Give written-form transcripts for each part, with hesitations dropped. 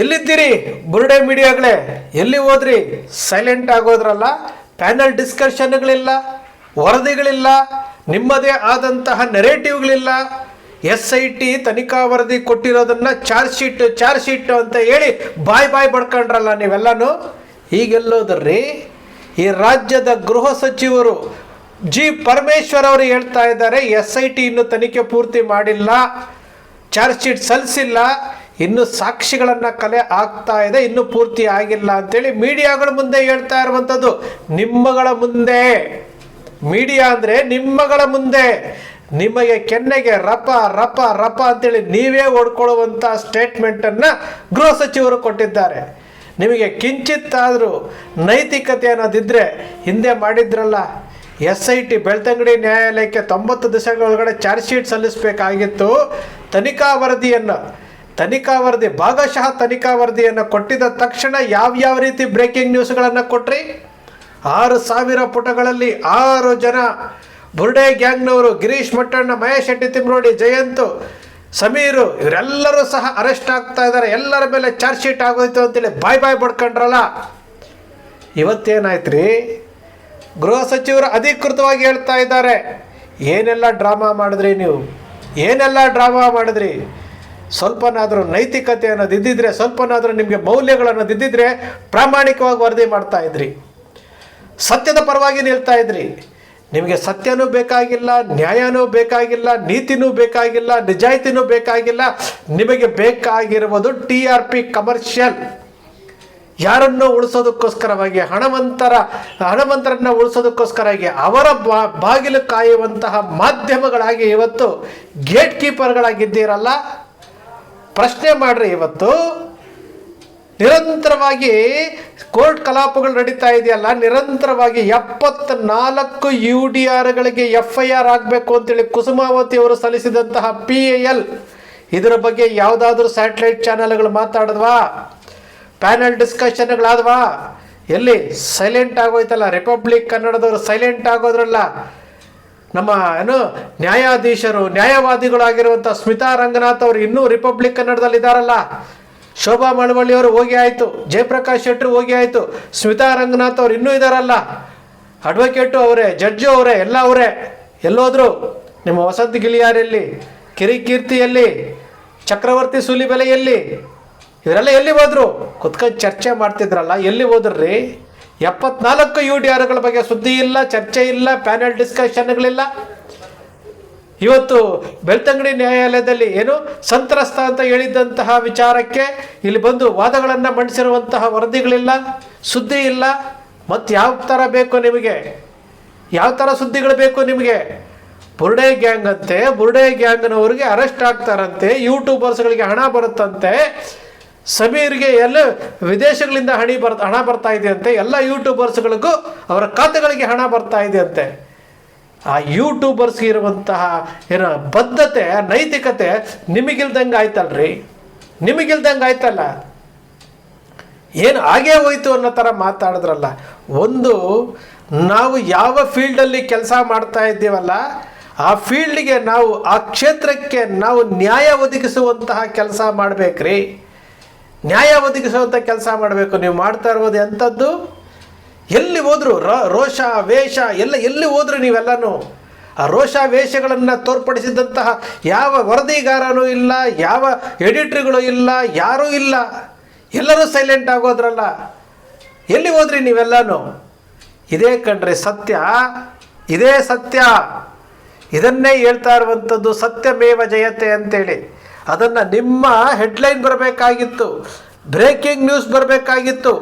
ಎಲ್ಲಿದ್ದೀರಿ ಬುರುಡೆ ಮೀಡಿಯಾಗಳೇ? ಎಲ್ಲಿ ಹೋದ್ರಿ? ಸೈಲೆಂಟ್ ಆಗೋದ್ರಲ್ಲ. ಪ್ಯಾನಲ್ ಡಿಸ್ಕಷನ್ಗಳಿಲ್ಲ, ವರದಿಗಳಿಲ್ಲ, ನಿಮ್ಮದೇ ಆದಂತಹ ನೆರೇಟಿವ್ಗಳಿಲ್ಲ. SIT ತನಿಖಾ ವರದಿ ಕೊಟ್ಟಿರೋದನ್ನ ಚಾರ್ಜ್ ಶೀಟ್ ಅಂತ ಹೇಳಿ ಬಾಯ್ ಬಡ್ಕೊಂಡ್ರಲ್ಲ ನೀವೆಲ್ಲನೂ. ಈಗೆಲ್ಲೋದ್ರಿ? ಈ ರಾಜ್ಯದ ಗೃಹ ಸಚಿವರು G. ಪರಮೇಶ್ವರ್ ಅವರು ಹೇಳ್ತಾ ಇದ್ದಾರೆ, SIT ಇನ್ನು ತನಿಖೆ ಪೂರ್ತಿ ಮಾಡಿಲ್ಲ, ಚಾರ್ಜ್ ಶೀಟ್ ಸಲ್ಲಿಸಿಲ್ಲ, ಇನ್ನು ಸಾಕ್ಷಿಗಳನ್ನು ಕಲೆ ಆಗ್ತಾ ಇದೆ, ಇನ್ನೂ ಪೂರ್ತಿ ಆಗಿಲ್ಲ ಅಂತೇಳಿ ಮೀಡಿಯಾಗಳ ಮುಂದೆ ಹೇಳ್ತಾ ಇರುವಂಥದ್ದು. ನಿಮ್ಮಗಳ ಮುಂದೆ ಮೀಡಿಯಾ ಅಂದರೆ ನಿಮ್ಮಗಳ ಮುಂದೆ ನಿಮಗೆ ಕೆನ್ನೆಗೆ ರಪ ಅಂತೇಳಿ ನೀವೇ ಓಡ್ಕೊಳ್ಳುವಂಥ ಸ್ಟೇಟ್ಮೆಂಟನ್ನು ಗೃಹ ಸಚಿವರು ಕೊಟ್ಟಿದ್ದಾರೆ. ನಿಮಗೆ ಕಿಂಚಿತ್ತಾದರೂ ನೈತಿಕತೆ ಅನ್ನೋದಿದ್ದರೆ ಹಿಂದೆ ಮಾಡಿದ್ರಲ್ಲ. SIT ಬೆಳ್ತಂಗಡಿ ನ್ಯಾಯಾಲಯಕ್ಕೆ 90 ದಿವಸಗಳ ಒಳಗಡೆ ಚಾರ್ಜ್ ಶೀಟ್ ಸಲ್ಲಿಸಬೇಕಾಗಿತ್ತು. ತನಿಖಾ ವರದಿ ಭಾಗಶಃ ತನಿಖಾ ವರದಿಯನ್ನು ಕೊಟ್ಟಿದ್ದ ತಕ್ಷಣ ಯಾವ ರೀತಿ ಬ್ರೇಕಿಂಗ್ ನ್ಯೂಸ್ಗಳನ್ನು ಕೊಟ್ರಿ? 6,000 ಪುಟಗಳಲ್ಲಿ 6 ಜನ ಬುರ್ಡೆ ಗ್ಯಾಂಗ್ನವರು, ಗಿರೀಶ್ ಮಟ್ಟಣ್ಣ, ಮಹೇಶ್ ಶೆಟ್ಟಿ ತಿಮ್ರೋಡಿ, ಜಯಂತ್, ಸಮೀರು, ಇವರೆಲ್ಲರೂ ಸಹ ಅರೆಸ್ಟ್ ಆಗ್ತಾ ಇದ್ದಾರೆ, ಎಲ್ಲರ ಮೇಲೆ ಚಾರ್ಜ್ ಶೀಟ್ ಆಗೋಯ್ತು ಅಂತೇಳಿ ಬಾಯ್ ಬಡ್ಕೊಂಡ್ರಲ್ಲ. ಇವತ್ತೇನಾಯ್ತು ರೀ? ಗೃಹ ಸಚಿವರು ಅಧಿಕೃತವಾಗಿ ಹೇಳ್ತಾ ಇದ್ದಾರೆ, ಏನೆಲ್ಲ ಡ್ರಾಮಾ ಮಾಡಿದ್ರಿ ನೀವು, ಏನೆಲ್ಲ ಡ್ರಾಮಾ ಮಾಡಿದ್ರಿ. ಸ್ವಲ್ಪನಾದರೂ ನೈತಿಕತೆ ಅನ್ನೋದು ಇದ್ದಿದ್ರೆ, ಸ್ವಲ್ಪನಾದರೂ ನಿಮಗೆ ಮೌಲ್ಯಗಳು ಅನ್ನೋದು ಇದ್ದಿದ್ರೆ ಪ್ರಾಮಾಣಿಕವಾಗಿ ವರದಿ ಮಾಡ್ತಾ ಇದ್ರಿ, ಸತ್ಯದ ಪರವಾಗಿ ನಿಲ್ತಾ ಇದ್ರಿ. ನಿಮಗೆ ಸತ್ಯನೂ ಬೇಕಾಗಿಲ್ಲ, ನ್ಯಾಯನೂ ಬೇಕಾಗಿಲ್ಲ, ನೀತಿನೂ ಬೇಕಾಗಿಲ್ಲ, ನಿಜಾಯಿತಿನೂ ಬೇಕಾಗಿಲ್ಲ. ನಿಮಗೆ ಬೇಕಾಗಿರುವುದು TRP ಕಮರ್ಷಿಯಲ್. ಯಾರನ್ನು ಉಳಿಸೋದಕ್ಕೋಸ್ಕರವಾಗಿ, ಹಣವಂತರನ್ನು ಉಳಿಸೋದಕ್ಕೋಸ್ಕರವಾಗಿ ಅವರ ಬಾಗಿಲು ಕಾಯುವಂತಹ ಮಾಧ್ಯಮಗಳಾಗಿ ಇವತ್ತು ಗೇಟ್ ಕೀಪರ್ಗಳಾಗಿದ್ದೀರಲ್ಲ. ಪ್ರಶ್ನೆ ಮಾಡ್ರಿ. ಇವತ್ತು ನಿರಂತರವಾಗಿ ಕೋರ್ಟ್ ಕಲಾಪಗಳು ನಡೀತಾ ಇದೆಯಲ್ಲ, ನಿರಂತರವಾಗಿ 74 UDRಗಳಿಗೆ FIR ಆಗಬೇಕು ಅಂತೇಳಿ ಕುಸುಮಾವತಿ ಅವರು ಸಲ್ಲಿಸಿದಂತಹ PAL, ಇದರ ಬಗ್ಗೆ ಯಾವುದಾದ್ರೂ ಸ್ಯಾಟಲೈಟ್ ಚಾನೆಲ್ಗಳು ಮಾತಾಡಿದ್ವಾ? ಪ್ಯಾನಲ್ ಡಿಸ್ಕಷನ್ಗಳಾದ್ವಾ? ಎಲ್ಲಿ? ಸೈಲೆಂಟ್ ಆಗೋಯ್ತಲ್ಲ. ರಿಪಬ್ಲಿಕ್ ಕನ್ನಡದವರು ಸೈಲೆಂಟ್ ಆಗೋದ್ರಲ್ಲ. ನಮ್ಮ ನ್ಯಾಯವಾದಿಗಳಾಗಿರುವಂಥ ಸ್ಮಿತಾ ರಂಗನಾಥ್ ಅವರು ಇನ್ನೂ ರಿಪಬ್ಲಿಕ್ ಕನ್ನಡದಲ್ಲಿ ಇದ್ದಾರಲ್ಲ. ಶೋಭಾ ಮಳವಳ್ಳಿಯವರು ಹೋಗಿ ಆಯಿತು, ಜಯಪ್ರಕಾಶ್ ಶೆಟ್ಟರು ಹೋಗಿ ಆಯಿತು, ಸ್ಮಿತಾ ರಂಗನಾಥ್ ಅವರು ಇನ್ನೂ ಇದ್ದಾರಲ್ಲ. ಅಡ್ವೊಕೇಟು ಅವರೇ, ಜಡ್ಜು ಅವರೇ, ಎಲ್ಲ ಅವರೇ. ಎಲ್ಲೋದ್ರು? ನಿಮ್ಮ ವಸಂತ ಗಿಳಿಯಾರೆಲ್ಲಿ? ಕಿರಿಕೀರ್ತಿಯಲ್ಲಿ? ಚಕ್ರವರ್ತಿ ಸೂಲಿಬೆಲೆಯಲ್ಲಿ? ಇವರೆಲ್ಲ ಎಲ್ಲಿ ಹೋದ್ರು? ಕುತ್ಕೊಂಡು ಚರ್ಚೆ ಮಾಡ್ತಿದ್ರಲ್ಲ, ಎಲ್ಲಿ ಹೋದ್ರಿ? 74 UDRಗಳ ಬಗ್ಗೆ ಸುದ್ದಿ ಇಲ್ಲ, ಚರ್ಚೆ ಇಲ್ಲ, ಪ್ಯಾನಲ್ ಡಿಸ್ಕಷನ್ಗಳಿಲ್ಲ. ಇವತ್ತು ಬೆಳ್ತಂಗಡಿ ನ್ಯಾಯಾಲಯದಲ್ಲಿ ಸಂತ್ರಸ್ತ ಅಂತ ಹೇಳಿದ್ದಂತಹ ವಿಚಾರಕ್ಕೆ ಇಲ್ಲಿ ಬಂದು ವಾದಗಳನ್ನು ಮಂಡಿಸಿರುವಂತಹ ವರದಿಗಳಿಲ್ಲ, ಸುದ್ದಿ ಇಲ್ಲ. ಮತ್ತು ಯಾವ ಥರ ಬೇಕು ನಿಮಗೆ? ಯಾವ ಥರ ಸುದ್ದಿಗಳು ಬೇಕು ನಿಮಗೆ? ಬುರ್ಡೆ ಗ್ಯಾಂಗ್ ಅಂತೆ, ಬುರ್ಡೆ ಗ್ಯಾಂಗ್ನವ್ರಿಗೆ ಅರೆಸ್ಟ್ ಆಗ್ತಾರಂತೆ, ಯೂಟ್ಯೂಬರ್ಸ್ಗಳಿಗೆ ಹಣ ಬರುತ್ತಂತೆ, ಸಮೀರ್ಗೆ ಎಲ್ಲ ವಿದೇಶಗಳಿಂದ ಹಣ ಬರ್ತಾ ಇದೆಯಂತೆ, ಎಲ್ಲ ಯೂಟ್ಯೂಬರ್ಸ್ಗಳಿಗೂ ಅವರ ಖಾತೆಗಳಿಗೆ ಹಣ ಬರ್ತಾ ಇದೆಯಂತೆ. ಆ ಯೂಟ್ಯೂಬರ್ಸ್ಗೆ ಇರುವಂತಹ ಬದ್ಧತೆ, ನೈತಿಕತೆ ನಿಮಗಿಲ್ದಂಗೆ ಆಯ್ತಲ್ರಿ, ನಿಮಗಿಲ್ದಂಗೆ ಆಯ್ತಲ್ಲ. ಏನು ಆಗೇ ಹೋಯ್ತು ಅನ್ನೋ ಥರ ಮಾತಾಡಿದ್ರಲ್ಲ. ಒಂದು, ನಾವು ಯಾವ ಫೀಲ್ಡಲ್ಲಿ ಕೆಲಸ ಮಾಡ್ತಾ ಇದ್ದೀವಲ್ಲ, ಆ ಫೀಲ್ಡ್ಗೆ ನಾವು, ಆ ಕ್ಷೇತ್ರಕ್ಕೆ ನಾವು ನ್ಯಾಯ ಒದಗಿಸುವಂತಹ ಕೆಲಸ ಮಾಡಬೇಕ್ರಿ. ನ್ಯಾಯ ಒದಗಿಸುವಂಥ ಕೆಲಸ ಮಾಡಬೇಕು. ನೀವು ಮಾಡ್ತಾ ಇರ್ಬೋದು ಎಂಥದ್ದು? ಎಲ್ಲಿ ಹೋದ್ರು ರೋಷ ವೇಷ ಎಲ್ಲಿ ಹೋದ್ರು ನೀವೆಲ್ಲನೂ? ಆ ರೋಷ ವೇಷಗಳನ್ನು ತೋರ್ಪಡಿಸಿದಂತಹ ಯಾವ ವರದಿಗಾರನೂ ಇಲ್ಲ, ಯಾವ ಎಡಿಟ್ರಿಗಳು ಇಲ್ಲ, ಯಾರೂ ಇಲ್ಲ. ಎಲ್ಲರೂ ಸೈಲೆಂಟ್ ಆಗೋದ್ರಲ್ಲ. ಎಲ್ಲಿ ಹೋದ್ರಿ ನೀವೆಲ್ಲನೂ? ಇದೇ ಕಣ್ರಿ ಸತ್ಯ, ಇದೇ ಸತ್ಯ. ಇದನ್ನೇ ಹೇಳ್ತಾ ಇರುವಂಥದ್ದು ಸತ್ಯಮೇವ ಜಯತೆ ಅಂತೇಳಿ. ಅದನ್ನು ನಿಮ್ಮ ಹೆಡ್ಲೈನ್ ಬರಬೇಕಾಗಿತ್ತು, ಬ್ರೇಕಿಂಗ್ ನ್ಯೂಸ್ ಬರಬೇಕಾಗಿತ್ತು.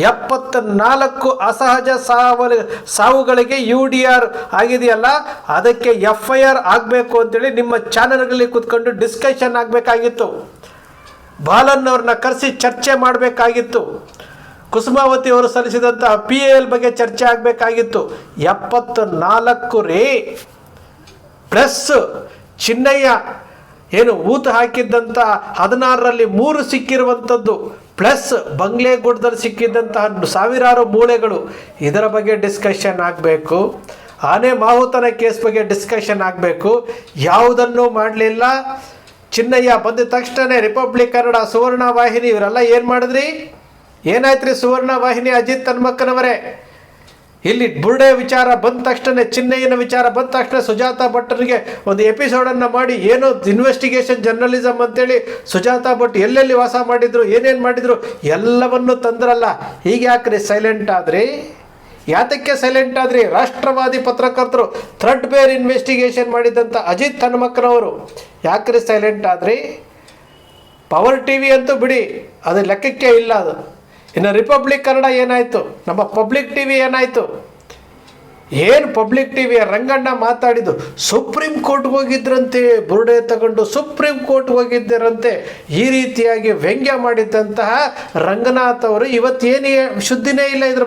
74 ಅಸಹಜ ಸಾವುಗಳಿಗೆ UDR ಆಗಿದೆಯಲ್ಲ, ಅದಕ್ಕೆ FIR ಆಗಬೇಕು ಅಂತೇಳಿ ನಿಮ್ಮ ಚಾನಲ್ಗಳಲ್ಲಿ ಕೂತ್ಕೊಂಡು ಡಿಸ್ಕಷನ್ ಆಗಬೇಕಾಗಿತ್ತು. ಬಾಲನ್ ಅವ್ರನ್ನ ಕರೆಸಿ ಚರ್ಚೆ ಮಾಡಬೇಕಾಗಿತ್ತು. ಕುಸುಮಾವತಿ ಅವರು ಸಲ್ಲಿಸಿದಂಥ PAL ಬಗ್ಗೆ ಚರ್ಚೆ ಆಗಬೇಕಾಗಿತ್ತು. 74 ರೀ. ಪ್ಲಸ್ ಚಿನ್ನಯ್ಯ ಊತು ಹಾಕಿದ್ದಂಥ 16ರಲ್ಲಿ 3 ಸಿಕ್ಕಿರುವಂಥದ್ದು, ಪ್ಲಸ್ ಬಂಗ್ಲೆಗೂಡದಲ್ಲಿ ಸಿಕ್ಕಿದ್ದಂತಹ ಸಾವಿರಾರು ಮೂಳೆಗಳು, ಇದರ ಬಗ್ಗೆ ಡಿಸ್ಕಷನ್ ಆಗಬೇಕು. ಆನೆ ಮಾಹುತನ ಕೇಸ್ ಬಗ್ಗೆ ಡಿಸ್ಕಷನ್ ಆಗಬೇಕು. ಯಾವುದನ್ನು ಮಾಡಲಿಲ್ಲ. ಚಿನ್ನಯ್ಯ ಬಂದ ತಕ್ಷಣ ರಿಪಬ್ಲಿಕ್ ಕನ್ನಡ, ಸುವರ್ಣ ವಾಹಿನಿ ಇವರೆಲ್ಲ ಏನು ಮಾಡಿದ್ರಿ? ಏನಾಯ್ತು ರೀ ಸುವರ್ಣ ವಾಹಿನಿ ಅಜಿತ್ ಹನುಮಕ್ಕನವರೇ? ಇಲ್ಲಿ ಬುರ್ಡೆ ವಿಚಾರ ಬಂದ ತಕ್ಷಣ, ಚಿನ್ನಯ್ಯನ ವಿಚಾರ ಬಂದ ತಕ್ಷಣ ಸುಜಾತಾ ಭಟ್ಟರಿಗೆ ಒಂದು ಎಪಿಸೋಡನ್ನು ಮಾಡಿ, ಏನೋ ಇನ್ವೆಸ್ಟಿಗೇಷನ್ ಜರ್ನಲಿಸಮ್ ಅಂತೇಳಿ ಸುಜಾತಾ ಭಟ್ ಎಲ್ಲೆಲ್ಲಿ ವಾಸ ಮಾಡಿದ್ರು, ಏನೇನು ಮಾಡಿದ್ರು ಎಲ್ಲವನ್ನು ತಂದ್ರಲ್ಲ. ಈಗ ಯಾಕ್ರಿ ಸೈಲೆಂಟ್ ಆದ್ರಿ? ಯಾತಕ್ಕೆ ಸೈಲೆಂಟ್ ಆದ್ರಿ? ರಾಷ್ಟ್ರವಾದಿ ಪತ್ರಕರ್ತರು ಥ್ರೆಡ್ ಬೇರ್ ಇನ್ವೆಸ್ಟಿಗೇಷನ್ ಮಾಡಿದಂಥ ಅಜಿತ್ ಹನುಮಕ್ಕನವರು ಯಾಕ್ರಿ ಸೈಲೆಂಟ್ ಆದ್ರಿ? ಪವರ್ ಟಿವಿ ಅಂತೂ ಬಿಡಿ, ಅದು ಲೆಕ್ಕಕ್ಕೆ ಇಲ್ಲ. ಅದು ಇನ್ನು ರಿಪಬ್ಲಿಕ್ ಕನ್ನಡ ಏನಾಯಿತು? ನಮ್ಮ ಪಬ್ಲಿಕ್ ಟಿವಿ ಏನಾಯಿತು? ಏನು ಪಬ್ಲಿಕ್ ಟಿವಿಯ ರಂಗಣ್ಣ ಮಾತಾಡಿದ್ದು, ಸುಪ್ರೀಂ ಕೋರ್ಟ್ಗೆ ಹೋಗಿದ್ರಂತೆ, ಬುರ್ಡೆ ತಗೊಂಡು ಸುಪ್ರೀಂ ಕೋರ್ಟ್ಗೆ ಹೋಗಿದ್ದರಂತೆ, ಈ ರೀತಿಯಾಗಿ ವ್ಯಂಗ್ಯ ಮಾಡಿದ್ದಂತಹ ರಂಗನಾಥ್ ಅವರು ಇವತ್ತೇನು ಸುದ್ದಿನೇ ಇಲ್ಲ, ಇದ್ರ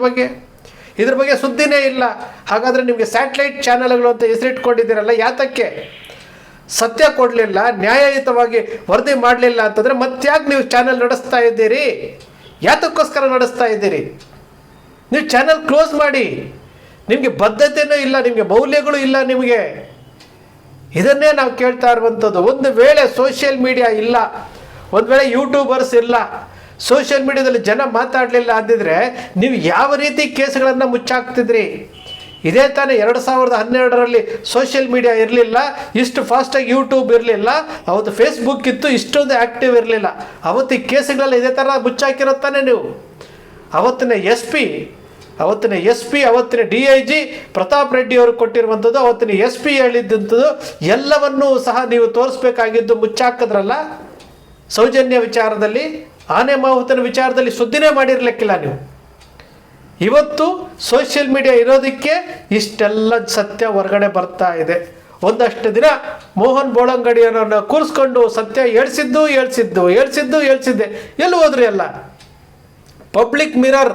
ಬಗ್ಗೆ ಸುದ್ದಿನೇ ಇಲ್ಲ. ಹಾಗಾದರೆ ನಿಮಗೆ ಸ್ಯಾಟಲೈಟ್ ಚಾನೆಲ್ಗಳು ಅಂತ ಹೆಸರಿಟ್ಕೊಂಡಿದ್ದೀರಲ್ಲ, ಯಾತಕ್ಕೆ? ಸತ್ಯ ಕೊಡಲಿಲ್ಲ, ನ್ಯಾಯಯುತವಾಗಿ ವರದಿ ಮಾಡಲಿಲ್ಲ ಅಂತಂದರೆ ಮತ್ತ್ಯಾಕೆ ನೀವು ಚಾನೆಲ್ ನಡೆಸ್ತಾ ಇದ್ದೀರಿ? ಯಾತಕ್ಕೋಸ್ಕರ ನಡೆಸ್ತಾ ಇದ್ದೀರಿ? ನೀವು ಚಾನೆಲ್ ಕ್ಲೋಸ್ ಮಾಡಿ. ನಿಮಗೆ ಬದ್ಧತೆಯೂ ಇಲ್ಲ, ನಿಮಗೆ ಮೌಲ್ಯಗಳು ಇಲ್ಲ ನಿಮಗೆ. ಇದನ್ನೇ ನಾವು ಕೇಳ್ತಾ ಇರುವಂಥದ್ದು. ಒಂದು ವೇಳೆ ಸೋಷಿಯಲ್ ಮೀಡಿಯಾ ಇಲ್ಲ, ಒಂದು ವೇಳೆ ಯೂಟ್ಯೂಬರ್ಸ್ ಇಲ್ಲ, ಸೋಷಿಯಲ್ ಮೀಡಿಯಾದಲ್ಲಿ ಜನ ಮಾತಾಡಲಿಲ್ಲ ಅಂದಿದ್ರೆ ನೀವು ಯಾವ ರೀತಿ ಕೇಸ್ಗಳನ್ನು ಮುಚ್ಚಾಕ್ತಿದ್ರಿ? ಇದೇ ತಾನೇ 2012ರಲ್ಲಿ ಸೋಷಿಯಲ್ ಮೀಡಿಯಾ ಇರಲಿಲ್ಲ, ಇಷ್ಟು ಫಾಸ್ಟಾಗಿ ಯೂಟ್ಯೂಬ್ ಇರಲಿಲ್ಲ, ಅವತ್ತು ಫೇಸ್ಬುಕ್ ಇತ್ತು, ಇಷ್ಟೊಂದು ಆ್ಯಕ್ಟಿವ್ ಇರಲಿಲ್ಲ. ಅವತ್ತು ಈ ಕೇಸುಗಳೆಲ್ಲ ಇದೇ ಥರ ಮುಚ್ಚಾಕಿರುತ್ತಾನೆ ನೀವು. ಅವತ್ತಿನ ಎಸ್ ಪಿ, ಅವತ್ತಿನ DIG ಪ್ರತಾಪ್ ರೆಡ್ಡಿ ಅವರು ಕೊಟ್ಟಿರುವಂಥದ್ದು, ಅವತ್ತಿನ SP ಹೇಳಿದ್ದಂಥದ್ದು ಎಲ್ಲವನ್ನೂ ಸಹ ನೀವು ತೋರಿಸ್ಬೇಕಾಗಿದ್ದು ಮುಚ್ಚಾಕಿದ್ರಲ್ಲ. ಸೌಜನ್ಯ ವಿಚಾರದಲ್ಲಿ, ಆನೆ ಮಾಹುತನ ವಿಚಾರದಲ್ಲಿ ಸುದ್ದಿನೇ ಮಾಡಿರ್ಲಿಕ್ಕಿಲ್ಲ ನೀವು. ಇವತ್ತು ಸೋಷಿಯಲ್ ಮೀಡಿಯಾ ಇರೋದಕ್ಕೆ ಇಷ್ಟೆಲ್ಲ ಸತ್ಯ ಹೊರಗಡೆ ಬರ್ತಾ ಇದೆ. ಒಂದಷ್ಟು ದಿನ ಮೋಹನ್ ಬೋಳಂಗಡಿಯನ್ನು ಕೂರಿಸ್ಕೊಂಡು ಸತ್ಯ ಹೇಳ್ಸಿದ್ದೆ ಎಲ್ಲಿ ಹೋದ್ರಿ ಎಲ್ಲ? ಪಬ್ಲಿಕ್ ಮಿರರ್,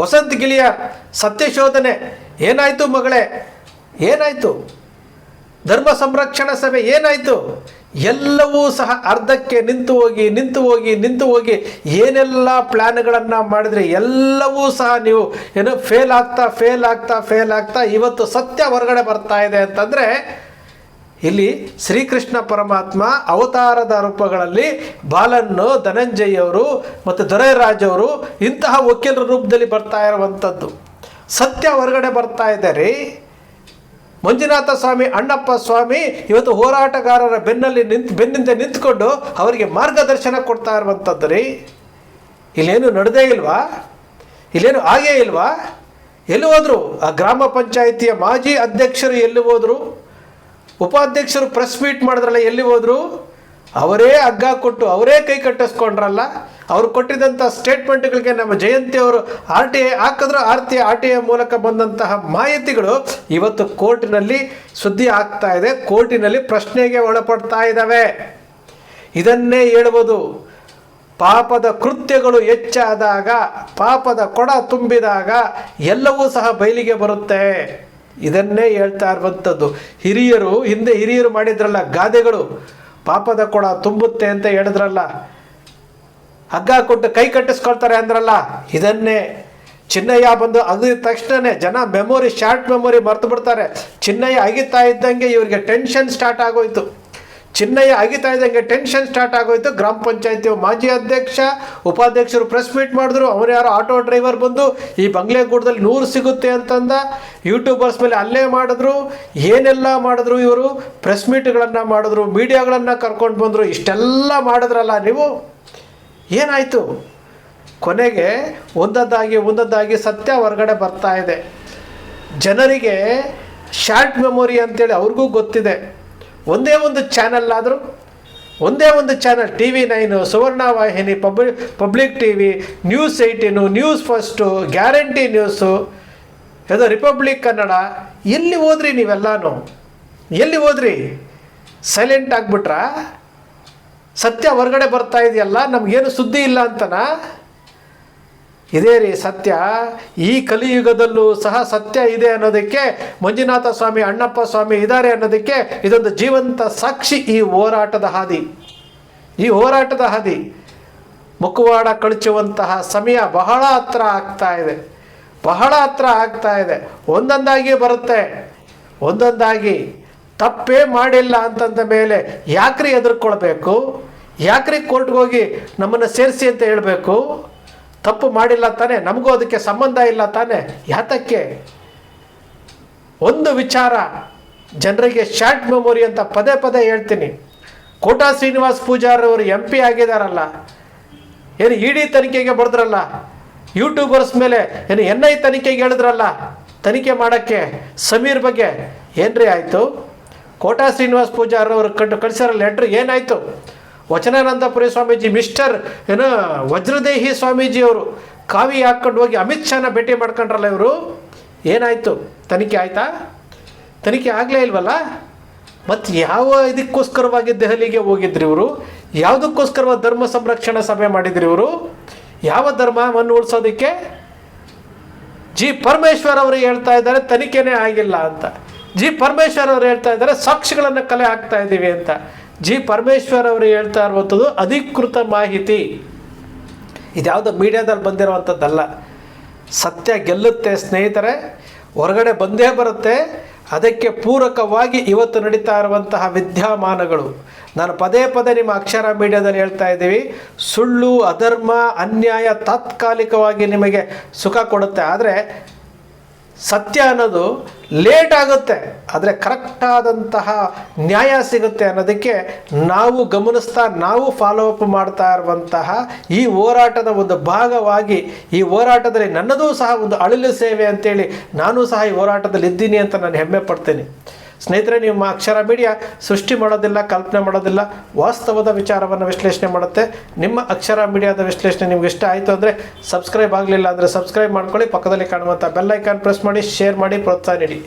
ವಸಂತ್ ಗಿಳಿಯಾರ್ ಸತ್ಯ ಶೋಧನೆ ಏನಾಯಿತು ಮಗಳೇ? ಏನಾಯಿತು? ಧರ್ಮ ಸಂರಕ್ಷಣಾ ಸಭೆ ಏನಾಯಿತು? ಎಲ್ಲವೂ ಸಹ ಅರ್ಧಕ್ಕೆ ನಿಂತು ಹೋಗಿ ಏನೆಲ್ಲ ಪ್ಲ್ಯಾನ್ಗಳನ್ನು ಮಾಡಿದರೆ ಎಲ್ಲವೂ ಸಹ ನೀವು ಏನೋ ಫೇಲ್ ಆಗ್ತಾ ಇವತ್ತು ಸತ್ಯ ಹೊರಗಡೆ ಬರ್ತಾ ಇದೆ ಅಂತಂದರೆ, ಇಲ್ಲಿ ಶ್ರೀಕೃಷ್ಣ ಪರಮಾತ್ಮ ಅವತಾರದ ರೂಪಗಳಲ್ಲಿ ಬಾಲನ್ನು, ಧನಂಜಯ್ ಅವರು ಮತ್ತು ದೊರೈರಾಜ್ ಅವರು ಇಂತಹ ವಕೀಲರ ರೂಪದಲ್ಲಿ ಬರ್ತಾ ಇರುವಂಥದ್ದು. ಸತ್ಯ ಹೊರಗಡೆ ಬರ್ತಾ ಇದೆ ರೀ. ಮಂಜುನಾಥ ಸ್ವಾಮಿ, ಅಣ್ಣಪ್ಪ ಸ್ವಾಮಿ ಇವತ್ತು ಹೋರಾಟಗಾರರ ಬೆನ್ನಿಂದ ನಿಂತ್ಕೊಂಡು ಅವರಿಗೆ ಮಾರ್ಗದರ್ಶನ ಕೊಡ್ತಾ ಇರುವಂಥದ್ದು ರೀ. ಇಲ್ಲೇನು ನಡೆದೇ ಇಲ್ವಾ? ಇಲ್ಲೇನು ಆಗೇ ಇಲ್ವಾ? ಎಲ್ಲಿ ಹೋದರು? ಆ ಗ್ರಾಮ ಪಂಚಾಯಿತಿಯ ಮಾಜಿ ಅಧ್ಯಕ್ಷರು ಎಲ್ಲಿ ಹೋದರು? ಉಪಾಧ್ಯಕ್ಷರು ಪ್ರೆಸ್ ಮೀಟ್ ಮಾಡಿದ್ರಲ್ಲ, ಎಲ್ಲಿ ಹೋದರು? ಅವರೇ ಹಗ್ಗ ಕೊಟ್ಟು ಅವರೇ ಕೈ ಕಟ್ಟಿಸ್ಕೊಂಡ್ರಲ್ಲ. ಅವರು ಕೊಟ್ಟಿದ್ದಂಥ ಸ್ಟೇಟ್ಮೆಂಟ್ಗಳಿಗೆ ನಮ್ಮ ಜಯಂತಿ ಅವರು RTI ಹಾಕಿದ್ರು, RTI ಮೂಲಕ ಬಂದಂತಹ ಮಾಹಿತಿಗಳು ಇವತ್ತು ಕೋರ್ಟಿನಲ್ಲಿ ಸುದ್ದಿ ಆಗ್ತಾ ಇದೆ, ಕೋರ್ಟಿನಲ್ಲಿ ಪ್ರಶ್ನೆಗೆ ಒಳಪಡ್ತಾ ಇದ್ದಾವೆ. ಇದನ್ನೇ ಹೇಳುವುದು, ಪಾಪದ ಕೃತ್ಯಗಳು ಹೆಚ್ಚಾದಾಗ, ಪಾಪದ ಕೊಡ ತುಂಬಿದಾಗ ಎಲ್ಲವೂ ಸಹ ಬಯಲಿಗೆ ಬರುತ್ತೆ. ಇದನ್ನೇ ಹೇಳ್ತಾ ಇರುವಂಥದ್ದು. ಹಿಂದೆ ಹಿರಿಯರು ಮಾಡಿದ್ರಲ್ಲ ಗಾದೆಗಳು, ಪಾಪದ ಕೊಡ ತುಂಬುತ್ತೆ ಅಂತ ಹೇಳಿದ್ರಲ್ಲ, ಹಗ್ಗ ಕೊಟ್ಟು ಕೈ ಕಟ್ಟಿಸ್ಕೊಳ್ತಾರೆ ಅಂದ್ರಲ್ಲ, ಇದನ್ನೇ ಚಿನ್ನಯ್ಯ ಬಂದು ಅಗಿದ ತಕ್ಷಣ ಜನ ಶಾರ್ಟ್ ಮೆಮೊರಿ ಮರ್ತು ಬಿಡ್ತಾರೆ. ಚಿನ್ನಯ್ಯ ಅಗಿತಾ ಇದ್ದಂಗೆ ಇವರಿಗೆ ಟೆನ್ಷನ್ ಸ್ಟಾರ್ಟ್ ಆಗೋಯ್ತು. ಗ್ರಾಮ ಪಂಚಾಯತಿ ಮಾಜಿ ಅಧ್ಯಕ್ಷ, ಉಪಾಧ್ಯಕ್ಷರು ಪ್ರೆಸ್ ಮೀಟ್ ಮಾಡಿದ್ರು. ಅವ್ರು ಯಾರೋ ಆಟೋ ಡ್ರೈವರ್ ಬಂದು ಈ ಬಂಗ್ಲೆಗೂಡದಲ್ಲಿ 100 ಸಿಗುತ್ತೆ ಅಂತಂದ. ಯೂಟ್ಯೂಬರ್ಸ್ ಮೇಲೆ ಅಲ್ಲೇ ಮಾಡಿದ್ರು, ಏನೆಲ್ಲ ಮಾಡಿದ್ರು ಇವರು. ಪ್ರೆಸ್ ಮೀಟ್ಗಳನ್ನು ಮಾಡಿದ್ರು, ಮೀಡಿಯಾಗಳನ್ನು ಕರ್ಕೊಂಡು ಬಂದರು. ಇಷ್ಟೆಲ್ಲ ಮಾಡಿದ್ರಲ್ಲ ನೀವು. ಏನಾಯಿತು? ಕೊನೆಗೆ ಒಂದೊಂದಾಗಿ ಸತ್ಯ ಹೊರಗಡೆ ಬರ್ತಾ ಇದೆ. ಜನರಿಗೆ ಶಾರ್ಟ್ ಮೆಮೊರಿ ಅಂತೇಳಿ ಅವ್ರಿಗೂ ಗೊತ್ತಿದೆ. ಒಂದೇ ಒಂದು ಚಾನಲ್ ಆದರೂ, ಒಂದೇ ಒಂದು ಚಾನಲ್, TV9, ಸುವರ್ಣ ವಾಹಿನಿ, public TV, news 18, news first, guarantee news, ಯಾವುದೋ ರಿಪಬ್ಲಿಕ್ ಕನ್ನಡ, ಎಲ್ಲಿ ಹೋದ್ರಿ ನೀವೆಲ್ಲಾನು? ಎಲ್ಲಿ ಹೋದ್ರಿ? ಸೈಲೆಂಟ್ ಆಗಿಬಿಟ್ರಾ? ಸತ್ಯ ಹೊರಗಡೆ ಬರ್ತಾ ಇದೆಯಲ್ಲ, ನಮಗೇನು ಸುದ್ದಿ ಇಲ್ಲ ಅಂತನಾ? ಇದೇ ರೀ ಸತ್ಯ. ಈ ಕಲಿಯುಗದಲ್ಲೂ ಸಹ ಸತ್ಯ ಇದೆ ಅನ್ನೋದಕ್ಕೆ ಮಂಜುನಾಥ ಸ್ವಾಮಿ, ಅಣ್ಣಪ್ಪ ಸ್ವಾಮಿ ಇದ್ದಾರೆ ಅನ್ನೋದಕ್ಕೆ ಇದೊಂದು ಜೀವಂತ ಸಾಕ್ಷಿ. ಈ ಹೋರಾಟದ ಹಾದಿ ಮುಖವಾಡ ಕಳಚುವಂತಹ ಸಮಯ ಬಹಳ ಹತ್ರ ಆಗ್ತಾ ಇದೆ. ಒಂದೊಂದಾಗಿ ಬರುತ್ತೆ, ಒಂದೊಂದಾಗಿ ತಪ್ಪೇ ಮಾಡಿಲ್ಲ ಅಂತಂದ ಮೇಲೆ ಯಾಕ್ರಿ ಎದುರ್ಕೊಳ್ಬೇಕು? ಯಾಕ್ರಿ ಕೋರ್ಟ್ಗೆ ಹೋಗಿ ನಮ್ಮನ್ನು ಸೇರಿಸಿ ಅಂತ ಹೇಳಬೇಕು? ತಪ್ಪು ಮಾಡಿಲ್ಲ ತಾನೆ, ನಮಗೂ ಅದಕ್ಕೆ ಸಂಬಂಧ ಇಲ್ಲ ತಾನೆ, ಯಾತಕ್ಕೆ? ಒಂದು ವಿಚಾರ ಜನರಿಗೆ ಶಾರ್ಟ್ ಮೆಮೊರಿ ಅಂತ ಪದೇ ಪದೇ ಹೇಳ್ತೀನಿ. ಕೋಟಾ ಶ್ರೀನಿವಾಸ್ ಪೂಜಾರಿ ಅವರು MP ಆಗಿದಾರಲ್ಲ, ಏನು ಇಡಿ ತನಿಖೆಗೆ ಬರೆದ್ರಲ್ಲ, ಯೂಟ್ಯೂಬರ್ಸ್ ಮೇಲೆ ಏನು NI ತನಿಖೆಗೆ ಹೇಳಿದ್ರಲ್ಲ, ತನಿಖೆ ಮಾಡೋಕ್ಕೆ ಸಮೀರ್ ಬಗ್ಗೆ ಏನ್ರಿ ಆಯಿತು? ಕೋಟಾ ಶ್ರೀನಿವಾಸ್ ಪೂಜಾರಿ ಅವರು ಕಳಿಸಿರೋ ಲೆಟ್ರ್ ಏನಾಯಿತು? ವಚನಾನಂದಪುರಿ ಸ್ವಾಮೀಜಿ ಮಿಸ್ಟರ್ ಏನು ವಜ್ರದೇಹಿ ಸ್ವಾಮೀಜಿಯವರು ಕಾವಿ ಹಾಕ್ಕೊಂಡು ಹೋಗಿ ಅಮಿತ್ ಶಾನ ಭೇಟಿ ಮಾಡ್ಕೊಂಡ್ರಲ್ಲ, ಇವರು ಏನಾಯಿತು? ತನಿಖೆ ಆಯಿತಾ? ತನಿಖೆ ಆಗಲೇ ಇಲ್ವಲ್ಲ. ಮತ್ತು ಯಾವ ಇದಕ್ಕೋಸ್ಕರವಾಗಿ ದೆಹಲಿಗೆ ಹೋಗಿದ್ರಿ ಇವರು? ಯಾವುದಕ್ಕೋಸ್ಕರವಾಗಿ ಧರ್ಮ ಸಂರಕ್ಷಣಾ ಸಭೆ ಮಾಡಿದ್ರಿ ಇವರು? ಯಾವ ಧರ್ಮವನ್ನು ಉಳಿಸೋದಕ್ಕೆ? ಜಿ ಪರಮೇಶ್ವರ್ ಅವರು ಹೇಳ್ತಾ ಇದ್ದಾರೆ ತನಿಖೆನೇ ಆಗಿಲ್ಲ ಅಂತ. ಜಿ ಪರಮೇಶ್ವರ್ ಅವರು ಹೇಳ್ತಾ ಇದ್ದಾರೆ ಸಾಕ್ಷಿಗಳನ್ನು ಕಲೆ ಹಾಕ್ತಾ ಇದ್ದೀವಿ ಅಂತ. ಜಿ ಪರಮೇಶ್ವರ್ ಅವರು ಹೇಳ್ತಾ ಇರುವಂಥದ್ದು ಅಧಿಕೃತ ಮಾಹಿತಿ, ಇದ್ಯಾವುದೋ ಮೀಡಿಯಾದಲ್ಲಿ ಬಂದಿರುವಂಥದ್ದಲ್ಲ. ಸತ್ಯ ಗೆಲ್ಲುತ್ತೆ ಸ್ನೇಹಿತರೆ, ಹೊರಗಡೆ ಬಂದೇ ಬರುತ್ತೆ. ಅದಕ್ಕೆ ಪೂರಕವಾಗಿ ಇವತ್ತು ನಡೀತಾ ಇರುವಂತಹ ವಿದ್ಯಮಾನಗಳು ನಾನು ಪದೇ ಪದೇ ನಿಮ್ಮ ಅಕ್ಷರ ಮೀಡಿಯಾದಲ್ಲಿ ಹೇಳ್ತಾ ಇದ್ದೀವಿ. ಸುಳ್ಳು, ಅಧರ್ಮ, ಅನ್ಯಾಯ ತಾತ್ಕಾಲಿಕವಾಗಿ ನಿಮಗೆ ಸುಖ ಕೊಡುತ್ತೆ, ಆದರೆ ಸತ್ಯ ಅನ್ನೋದು ಲೇಟ್ ಆಗುತ್ತೆ, ಆದರೆ ಕರೆಕ್ಟಾದಂತಹ ನ್ಯಾಯ ಸಿಗುತ್ತೆ ಅನ್ನೋದಕ್ಕೆ ನಾವು ಗಮನಿಸ್ತಾ ನಾವು ಫಾಲೋ ಅಪ್ ಮಾಡ್ತಾ ಇರುವಂತಹ ಈ ಹೋರಾಟದ ಒಂದು ಭಾಗವಾಗಿ, ಈ ಹೋರಾಟದಲ್ಲಿ ನನ್ನದೂ ಸಹ ಒಂದು ಅಳಿಲು ಸೇವೆ ಅಂತೇಳಿ ನಾನು ಸಹ ಈ ಹೋರಾಟದಲ್ಲಿ ಇದ್ದೀನಿ ಅಂತ ನಾನು ಹೆಮ್ಮೆ ಪಡ್ತೀನಿ. ಸ್ನೇಹಿತರೆ, ನಿಮ್ಮ ಅಕ್ಷರ ಮೀಡಿಯಾ ಸೃಷ್ಟಿ ಮಾಡೋದಿಲ್ಲ, ಕಲ್ಪನೆ ಮಾಡೋದಿಲ್ಲ, ವಾಸ್ತವದ ವಿಚಾರವನ್ನು ವಿಶ್ಲೇಷಣೆ ಮಾಡುತ್ತೆ. ನಿಮ್ಮ ಅಕ್ಷರ ಮೀಡಿಯಾದ ವಿಶ್ಲೇಷಣೆ ನಿಮ್ಗೆ ಇಷ್ಟ ಆಯಿತು ಅಂದರೆ ಸಬ್ಸ್ಕ್ರೈಬ್ ಆಗಲಿಲ್ಲ ಅಂದರೆ ಸಬ್ಸ್ಕ್ರೈಬ್ ಮಾಡ್ಕೊಳ್ಳಿ, ಪಕ್ಕದಲ್ಲಿ ಕಾಣುವಂಥ ಬೆಲ್ ಐಕಾನ್ ಪ್ರೆಸ್ ಮಾಡಿ, ಶೇರ್ ಮಾಡಿ, ಪ್ರೋತ್ಸಾಹ ನೀಡಿ.